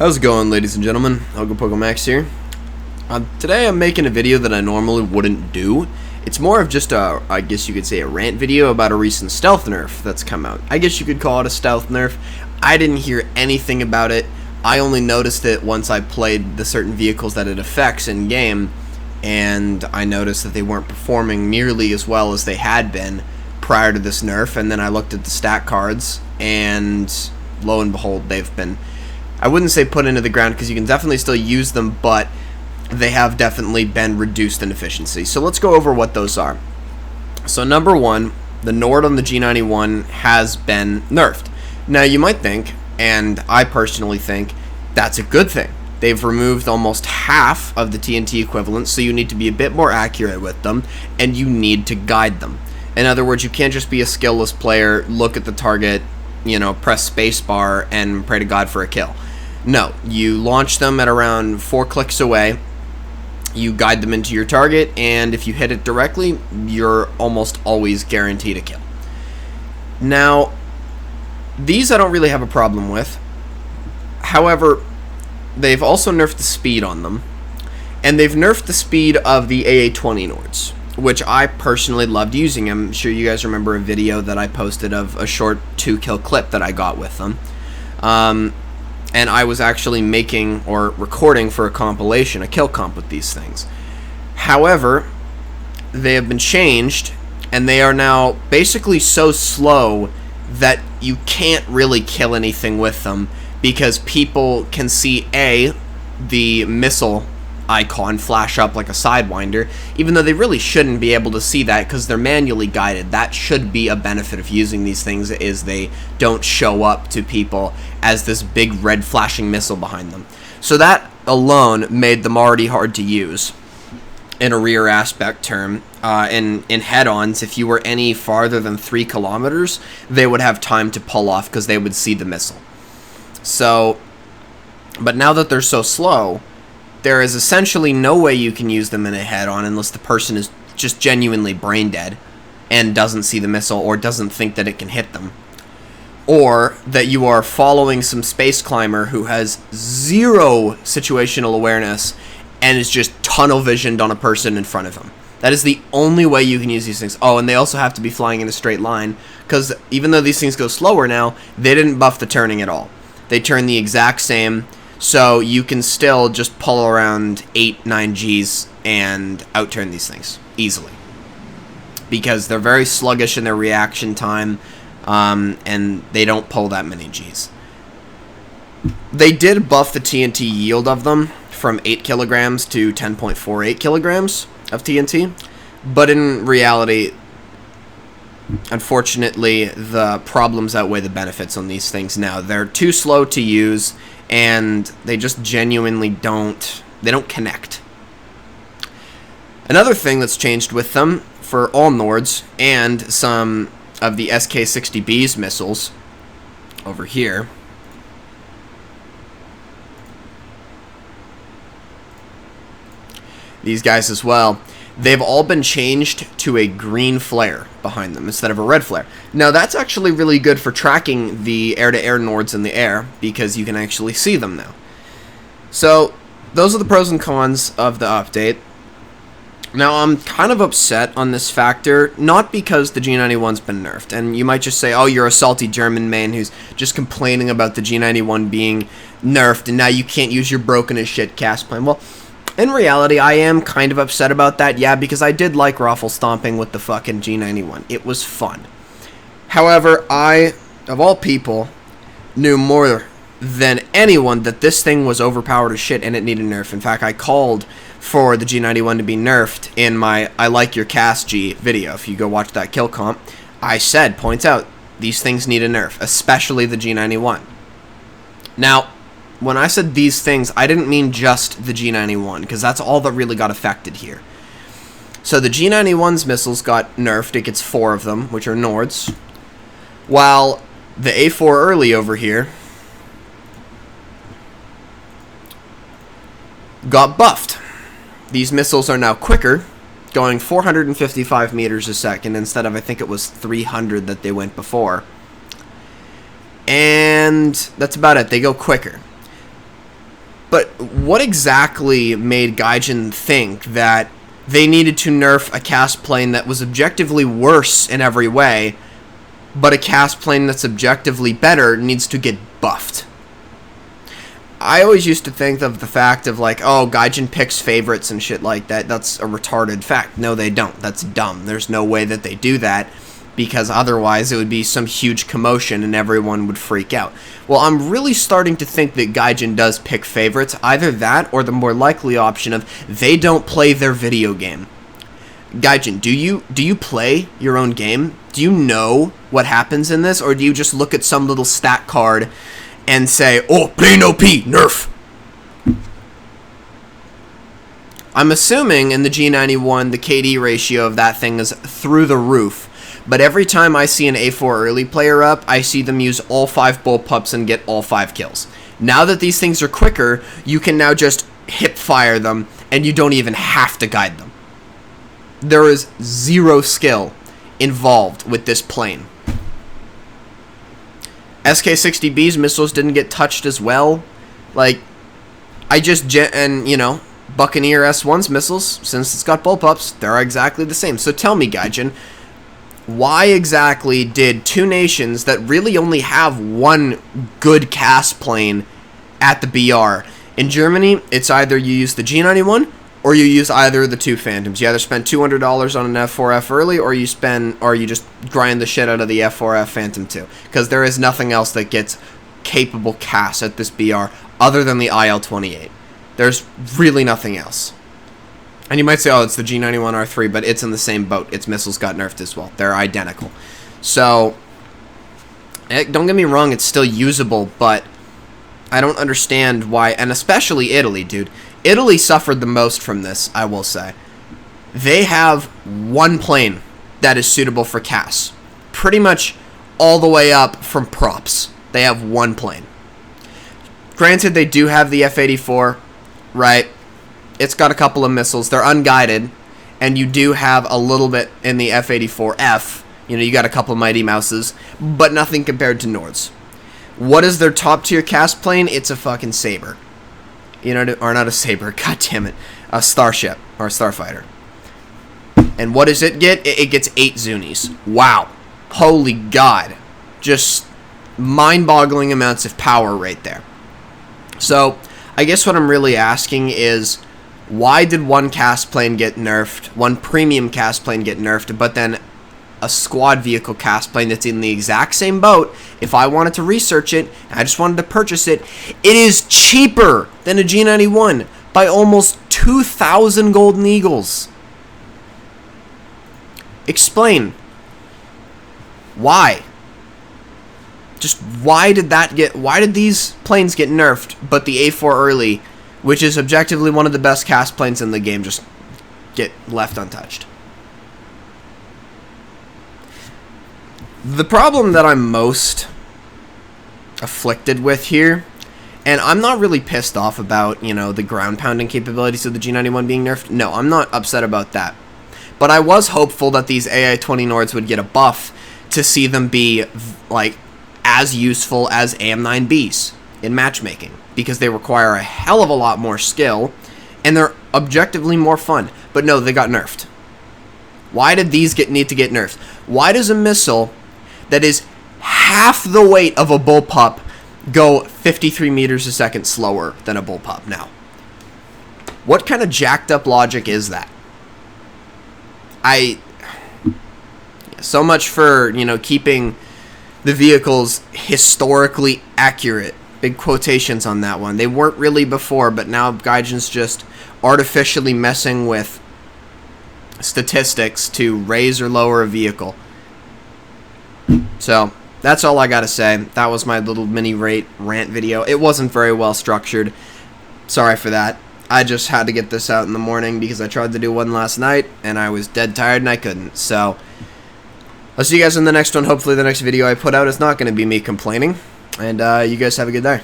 How's it going, ladies and gentlemen? Max here. Today I'm making a video that I normally wouldn't do. It's more of just a, I guess you could say, a rant video about a recent stealth nerf that's come out. I guess you could call it a stealth nerf. I didn't hear anything about it. I only noticed it once I played the certain vehicles that it affects in game, and I noticed that they weren't performing nearly as well as they had been prior to this nerf. And then I looked at the stat cards, and lo and behold, they've been, I wouldn't say put into the ground, because you can definitely still use them, but they have definitely been reduced in efficiency. So let's go over what those are. So number one, the Nord on the G91 has been nerfed. Now you might think, and I personally think, that's a good thing. They've removed almost half of the TNT equivalent, so you need to be a bit more accurate with them, and you need to guide them. In other words, you can't just be a skillless player, look at the target, press spacebar, and pray to God for a kill. No, you launch them at around 4 clicks away, you guide them into your target, and if you hit it directly, you're almost always guaranteed a kill. Now, these I don't really have a problem with. However, they've also nerfed the speed on them, and they've nerfed the speed of the AA-20 Nords, which I personally loved using. I'm sure you guys remember a video that I posted of a short 2-kill clip that I got with them. And I was actually making or recording for a compilation, a kill comp with these things. However, they have been changed, and they are now basically so slow that you can't really kill anything with them, because people can see the missile icon flash up like a sidewinder, even though they really shouldn't be able to see that because they're manually guided. That should be a benefit of using these things, is they don't show up to people as this big red flashing missile behind them. So that alone made them already hard to use in a rear aspect term. In head-ons, if you were any farther than 3 kilometers, they would have time to pull off because they would see the missile. So, but now that they're so slow, there is essentially no way you can use them in a head-on unless the person is just genuinely brain dead and doesn't see the missile or doesn't think that it can hit them. Or that you are following some space climber who has zero situational awareness and is just tunnel visioned on a person in front of him. That is the only way you can use these things. Oh, and they also have to be flying in a straight line, because even though these things go slower now, they didn't buff the turning at all. They turn the exact same. So you can still just pull around 8-9 Gs and outturn these things easily, because they're very sluggish in their reaction time, and they don't pull that many Gs. They did buff the TNT yield of them from 8 kilograms to 10.48 kilograms of TNT, but in reality, unfortunately, the problems outweigh the benefits on these things now. They're too slow to use, and they just genuinely don't connect. Another thing that's changed with them for all Nords and some of the SK-60B's missiles over here, these guys as well, they've all been changed to a green flare behind them instead of a red flare. Now, that's actually really good for tracking the air-to-air Nords in the air, because you can actually see them now. So, those are the pros and cons of the update. Now, I'm kind of upset on this factor, not because the G91's been nerfed, and you might just say, oh, you're a salty German man who's just complaining about the G91 being nerfed, and now you can't use your broken-as-shit CAS plane. Well, in reality, I am kind of upset about that, yeah, because I did like raffle stomping with the fucking G91. It was fun. However, I, of all people, knew more than anyone that this thing was overpowered as shit and it needed nerf. In fact, I called for the G91 to be nerfed in my I Like Your CAS G video. If you go watch that kill comp, I said, points out, these things need a nerf, especially the G91. Now, when I said these things, I didn't mean just the G91, because that's all that really got affected here. So the G91's missiles got nerfed. It gets 4 of them, which are Nords, while the A4 early over here got buffed. These missiles are now quicker, going 455 meters a second instead of, I think it was 300 that they went before. And that's about it. They go quicker. But what exactly made Gaijin think that they needed to nerf a CAS plane that was objectively worse in every way, but a CAS plane that's objectively better needs to get buffed? I always used to think of the fact of like, oh, Gaijin picks favorites and shit like that. That's a retarded fact. No, they don't. That's dumb. There's no way that they do that, because otherwise it would be some huge commotion and everyone would freak out. Well, I'm really starting to think that Gaijin does pick favorites. Either that or the more likely option of they don't play their video game. Gaijin, do you play your own game? Do you know what happens in this? Or do you just look at some little stat card and say, oh, plane OP, nerf? I'm assuming in the G91, the KD ratio of that thing is through the roof. But every time I see an A4 early player up, I see them use all 5 bullpups and get all 5 kills. Now that these things are quicker, you can now just hip fire them, and you don't even have to guide them. There is zero skill involved with this plane. SK-60B's missiles didn't get touched as well. Like, and, you know, Buccaneer S1's missiles, since it's got bullpups, they're exactly the same. So tell me, Gaijin, why exactly did two nations that really only have one good CAS plane at the BR? In Germany, it's either you use the G91 or you use either of the two Phantoms. You either spend $200 on an F4F early, or you just grind the shit out of the F4F Phantom 2, because there is nothing else that gets capable CAS at this BR other than the IL-28. There's really nothing else. And you might say, oh, it's the G91 R3, but it's in the same boat. Its missiles got nerfed as well. They're identical. So, don't get me wrong, it's still usable, but I don't understand why, and especially Italy, dude. Italy suffered the most from this, I will say. They have one plane that is suitable for CAS. Pretty much all the way up from props. They have one plane. Granted, they do have the F-84, right? It's got a couple of missiles. They're unguided, and you do have a little bit in the F-84F. You know, you got a couple of Mighty Mouses, but nothing compared to Nord's. What is their top tier CAS plane? It's a fucking Saber. You know, or not a Saber, god damn it. A Starship, or a Starfighter. And what does it get? It gets 8 Zunis. Wow. Holy god. Just mind-boggling amounts of power right there. So, I guess what I'm really asking is, why did one CAS plane get nerfed, one premium CAS plane get nerfed, but then a squad vehicle CAS plane that's in the exact same boat, if I wanted to research it, and I just wanted to purchase it, it is cheaper than a G91 by almost 2,000 Golden Eagles. Explain. Why? Just why did these planes get nerfed, but the A4 early, which is objectively one of the best CAS planes in the game, just get left untouched? The problem that I'm most afflicted with here, and I'm not really pissed off about, you know, the ground pounding capabilities of the G91 being nerfed. No, I'm not upset about that. But I was hopeful that these AI-20 Nords would get a buff to see them be, like, as useful as AM9Bs in matchmaking, because they require a hell of a lot more skill, and they're objectively more fun. But no, they got nerfed. Why did these need to get nerfed? Why does a missile that is half the weight of a bullpup go 53 meters a second slower than a bullpup now? What kind of jacked up logic is that? So much for, you know, keeping the vehicles historically accurate. Big quotations on that one. They weren't really before, but now Gaijin's just artificially messing with statistics to raise or lower a vehicle. So, that's all I gotta say. That was my little mini rant video. It wasn't very well structured. Sorry for that. I just had to get this out in the morning because I tried to do one last night, and I was dead tired and I couldn't. So, I'll see you guys in the next one. Hopefully the next video I put out is not going to be me complaining. And you guys have a good day.